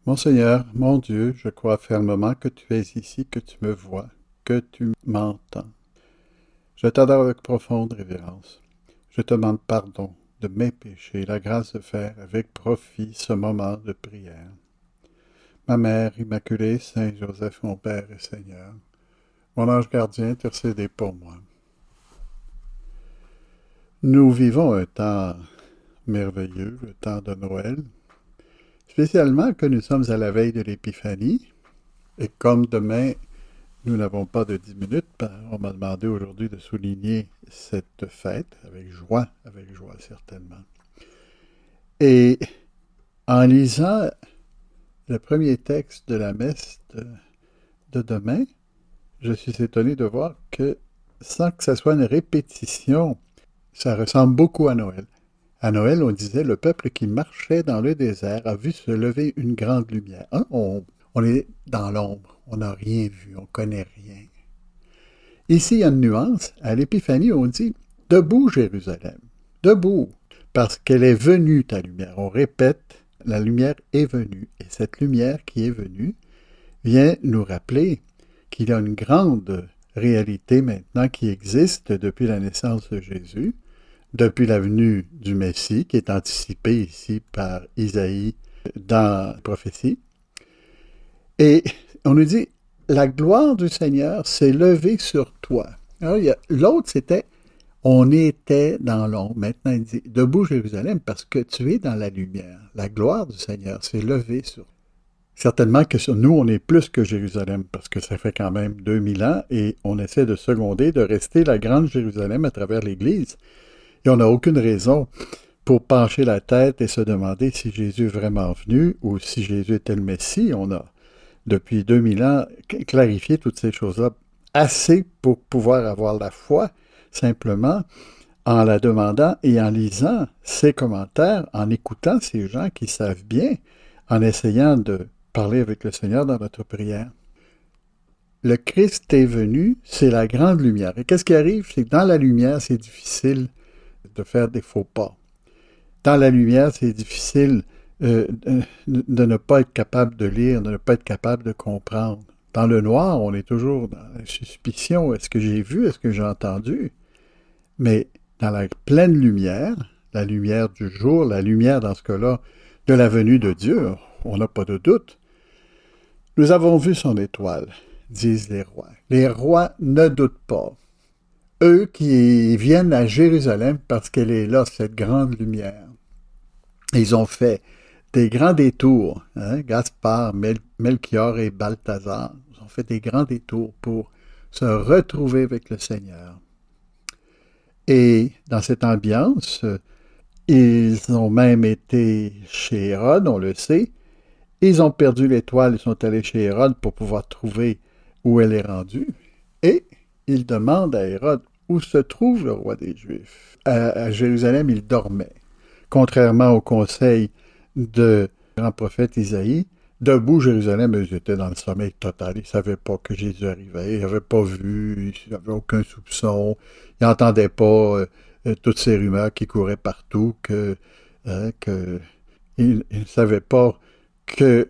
Mon Seigneur, mon Dieu, je crois fermement que tu es ici, que tu me vois, que tu m'entends. Je t'adore avec profonde révérence. Je te demande pardon de mes péchés, la grâce de faire avec profit ce moment de prière. Ma Mère Immaculée, Saint Joseph, mon Père et Seigneur, mon ange gardien, intercédez pour moi. Nous vivons un temps merveilleux, le temps de Noël, spécialement que nous sommes à la veille de l'Épiphanie, et comme demain nous n'avons pas de 10 minutes. On m'a demandé aujourd'hui de souligner cette fête avec joie certainement. Et en lisant le premier texte de la messe de demain, je suis étonné de voir que, sans que ça soit une répétition, ça ressemble beaucoup à Noël. À Noël, on disait, le peuple qui marchait dans le désert a vu se lever une grande lumière. Hein? On est dans l'ombre, on n'a rien vu, on ne connaît rien. Ici, il y a une nuance. À l'Épiphanie, on dit « Debout, Jérusalem, debout, parce qu'elle est venue, ta lumière. » On répète, la lumière est venue. Et cette lumière qui est venue vient nous rappeler qu'il y a une grande réalité maintenant qui existe depuis la naissance de Jésus, depuis la venue du Messie, qui est anticipée ici par Isaïe dans la prophétie. Et on nous dit la gloire du Seigneur s'est levée sur toi. Alors, l'autre, c'était on était dans l'ombre. Maintenant, il dit debout, Jérusalem, parce que tu es dans la lumière. La gloire du Seigneur s'est levée sur toi. Certainement que sur nous, on est plus que Jérusalem, parce que ça fait quand même 2000 ans et on essaie de seconder, de rester la grande Jérusalem à travers l'Église. Et on n'a aucune raison pour pencher la tête et se demander si Jésus est vraiment venu ou si Jésus était le Messie. On a depuis 2000 ans, clarifier toutes ces choses-là assez pour pouvoir avoir la foi, simplement en la demandant et en lisant ces commentaires, en écoutant ces gens qui savent bien, en essayant de parler avec le Seigneur dans notre prière. Le Christ est venu, c'est la grande lumière. Et qu'est-ce qui arrive? C'est que dans la lumière, c'est difficile de faire des faux pas. Dans la lumière, c'est difficile de ne pas être capable de lire, de ne pas être capable de comprendre. Dans le noir, on est toujours dans la suspicion. Est-ce que j'ai vu? Est-ce que j'ai entendu? Mais dans la pleine lumière, la lumière du jour, la lumière dans ce cas-là de la venue de Dieu, on n'a pas de doute. Nous avons vu son étoile, disent les rois. Les rois ne doutent pas. Eux qui viennent à Jérusalem parce qu'elle est là, cette grande lumière. Ils ont fait des grands détours. Hein? Gaspard, Melchior et Balthazar ont fait des grands détours pour se retrouver avec le Seigneur. Et dans cette ambiance, ils ont même été chez Hérode, on le sait. Ils ont perdu l'étoile, ils sont allés chez Hérode pour pouvoir trouver où elle est rendue. Et ils demandent à Hérode où se trouve le roi des Juifs. À Jérusalem, il dormait. Contrairement au conseil de grand prophète Isaïe, debout, Jérusalem, ils étaient dans le sommeil total. Ils ne savaient pas que Jésus arrivait. Ils n'avaient pas vu, ils n'avaient aucun soupçon. Ils n'entendaient pas toutes ces rumeurs qui couraient partout, ils ne savaient pas que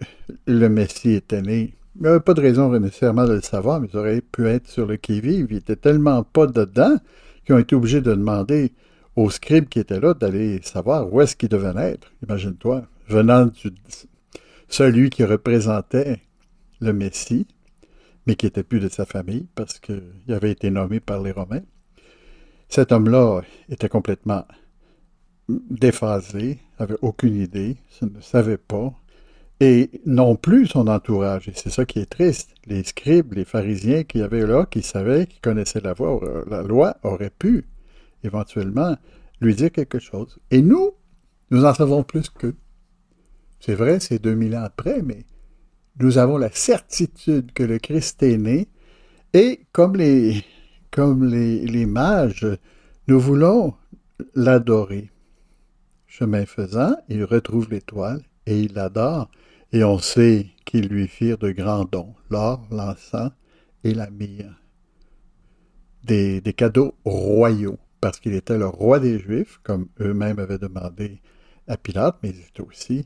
le Messie était né. Il n'y avait pas de raison nécessairement de le savoir, mais ils auraient pu être sur le qui-vive. Ils n'étaient tellement pas dedans qu'ils ont été obligés de demander aux scribes qui étaient là d'aller savoir où est-ce qu'il devait naître. Imagine-toi, venant de celui qui représentait le Messie, mais qui n'était plus de sa famille parce qu'il avait été nommé par les Romains. Cet homme-là était complètement déphasé, n'avait aucune idée, ne savait pas, et non plus son entourage. Et c'est ça qui est triste. Les scribes, les pharisiens qui avaient là, qui savaient, qui connaissaient la loi, auraient pu éventuellement lui dire quelque chose. Et nous en savons plus qu'eux. C'est vrai, c'est 2000 ans après, mais nous avons la certitude que le Christ est né. Et comme les mages, nous voulons l'adorer. Chemin faisant, il retrouve l'étoile et il l'adore. Et on sait qu'ils lui firent de grands dons, l'or, l'encens et la myrrhe. Des cadeaux royaux, parce qu'il était le roi des Juifs, comme eux-mêmes avaient demandé à Pilate, mais ils étaient aussi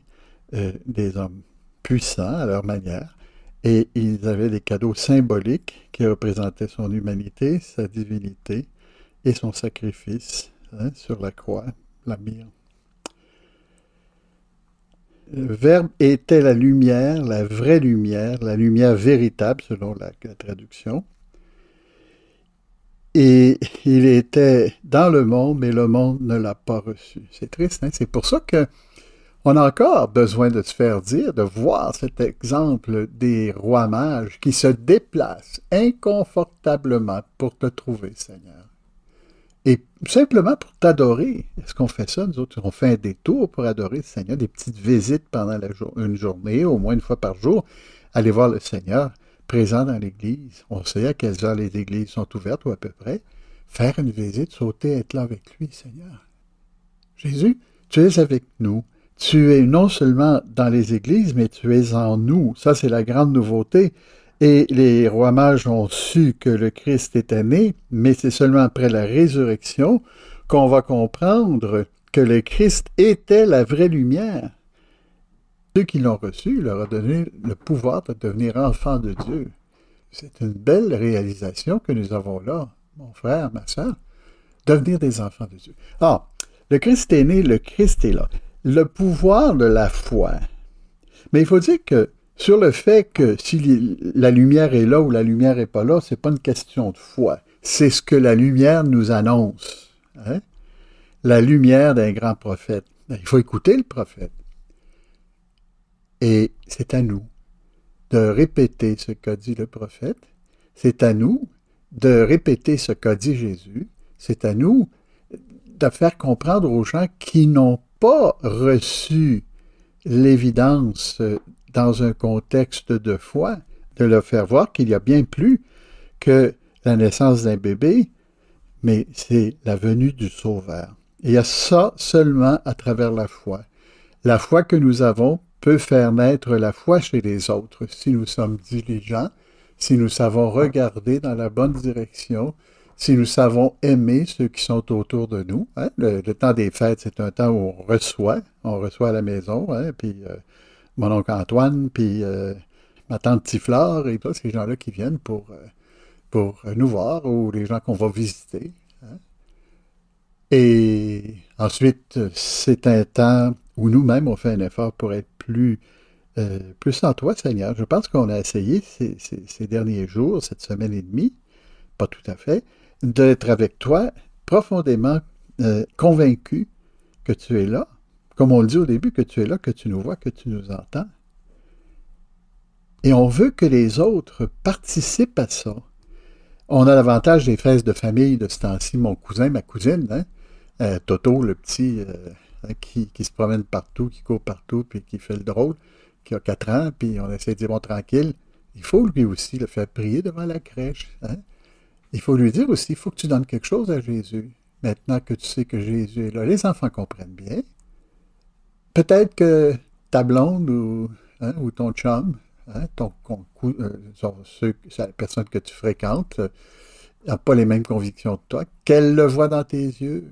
des hommes puissants à leur manière, et ils avaient des cadeaux symboliques qui représentaient son humanité, sa divinité et son sacrifice sur la croix, la myrrhe. Le Verbe était la lumière, la vraie lumière, la lumière véritable selon la traduction. Et il était dans le monde, mais le monde ne l'a pas reçu. C'est triste, hein? C'est pour ça qu'on a encore besoin de se faire dire, de voir cet exemple des rois mages qui se déplacent inconfortablement pour te trouver, Seigneur. Et simplement pour t'adorer. Est-ce qu'on fait ça, nous autres? On fait un détour pour adorer le Seigneur, des petites visites pendant une journée, au moins une fois par jour, aller voir le Seigneur présent dans l'Église. On sait à quelles heures les églises sont ouvertes, ou à peu près. Faire une visite, sauter, être là avec lui, Seigneur. Jésus, tu es avec nous. Tu es non seulement dans les églises, mais tu es en nous. Ça, c'est la grande nouveauté. Et les rois mages ont su que le Christ était né, mais c'est seulement après la résurrection qu'on va comprendre que le Christ était la vraie lumière. Ceux qui l'ont reçu leur a donné le pouvoir de devenir enfants de Dieu. C'est une belle réalisation que nous avons là, mon frère, ma soeur, devenir des enfants de Dieu. Ah, le Christ est né, le Christ est là. Le pouvoir de la foi. Mais il faut dire que sur le fait que si la lumière est là ou la lumière n'est pas là, ce n'est pas une question de foi. C'est ce que la lumière nous annonce. Hein? La lumière d'un grand prophète. Il faut écouter le prophète. Et c'est à nous de répéter ce qu'a dit le prophète. C'est à nous de répéter ce qu'a dit Jésus. C'est à nous de faire comprendre aux gens qui n'ont pas reçu l'évidence dans un contexte de foi, de leur faire voir qu'il y a bien plus que la naissance d'un bébé, mais c'est la venue du Sauveur. Et il y a ça seulement à travers la foi. La foi que nous avons peut faire naître la foi chez les autres si nous sommes diligents, si nous savons regarder dans la bonne direction, si nous savons aimer ceux qui sont autour de nous. Hein? Le temps des fêtes, c'est un temps où on reçoit à la maison, hein? Puis mon oncle Antoine, puis ma tante Tiflore, et tous ces gens-là qui viennent pour nous voir, ou les gens qu'on va visiter. Hein? Et ensuite, c'est un temps où nous-mêmes, on fait un effort pour être plus en toi, Seigneur. Je pense qu'on a essayé ces derniers jours, cette semaine et demie, pas tout à fait, d'être avec toi profondément convaincu que tu es là, comme on le dit au début, que tu es là, que tu nous vois, que tu nous entends. Et on veut que les autres participent à ça. On a l'avantage des fêtes de famille de ce temps-ci, mon cousin, ma cousine, hein, Toto, le petit, qui se promène partout, qui court partout, puis qui fait le drôle, qui a 4 ans, puis on essaie de dire, bon, tranquille, il faut lui aussi le faire prier devant la crèche. Hein? Il faut lui dire aussi, il faut que tu donnes quelque chose à Jésus. Maintenant que tu sais que Jésus est là, les enfants comprennent bien. Peut-être que ta blonde ou ton chum, hein, la personne que tu fréquentes, n'a pas les mêmes convictions que toi, qu'elle le voit dans tes yeux.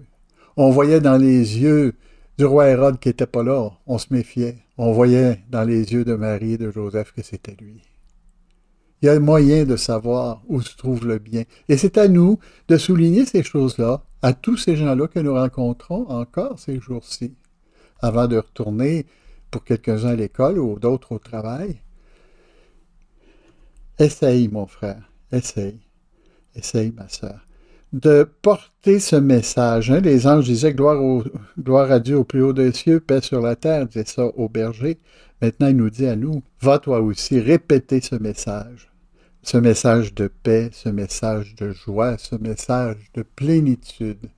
On voyait dans les yeux du roi Hérode qui n'était pas là, on se méfiait. On voyait dans les yeux de Marie et de Joseph que c'était lui. Il y a moyen de savoir où se trouve le bien. Et c'est à nous de souligner ces choses-là, à tous ces gens-là que nous rencontrons encore ces jours-ci, avant de retourner pour quelques-uns à l'école ou d'autres au travail. Essaye, mon frère, essaye, ma sœur, de porter ce message. Hein? Les anges disaient gloire à Dieu au plus haut des cieux, paix sur la terre, disait ça au berger. Maintenant, il nous dit à nous, va toi aussi répéter ce message de paix, ce message de joie, ce message de plénitude.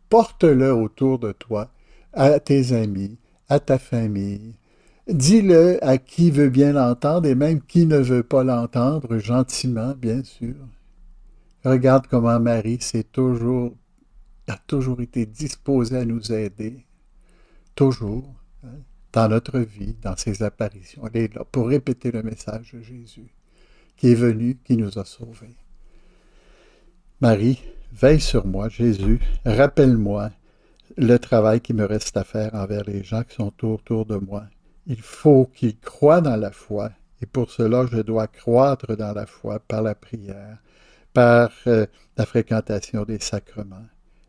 Porte-le autour de toi, à tes amis, à ta famille. Dis-le à qui veut bien l'entendre et même qui ne veut pas l'entendre, gentiment, bien sûr. Regarde comment Marie a toujours été disposée à nous aider, toujours, hein, dans notre vie, dans ses apparitions. Elle est là pour répéter le message de Jésus, qui est venu, qui nous a sauvés. Marie, veille sur moi, Jésus, rappelle-moi le travail qui me reste à faire envers les gens qui sont autour de moi. Il faut qu'il croie dans la foi, et pour cela, je dois croître dans la foi par la prière, par la fréquentation des sacrements.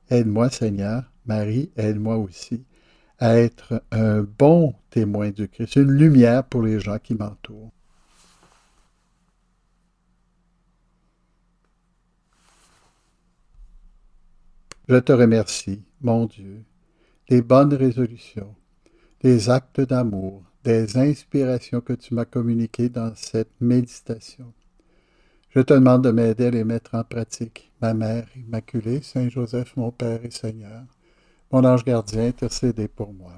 Aide-moi, Seigneur, Marie, aide-moi aussi à être un bon témoin du Christ, une lumière pour les gens qui m'entourent. Je te remercie, mon Dieu, des bonnes résolutions, des actes d'amour, des inspirations que tu m'as communiquées dans cette méditation. Je te demande de m'aider à les mettre en pratique. Ma Mère Immaculée, Saint Joseph, mon Père et Seigneur, mon ange gardien, intercédez pour moi.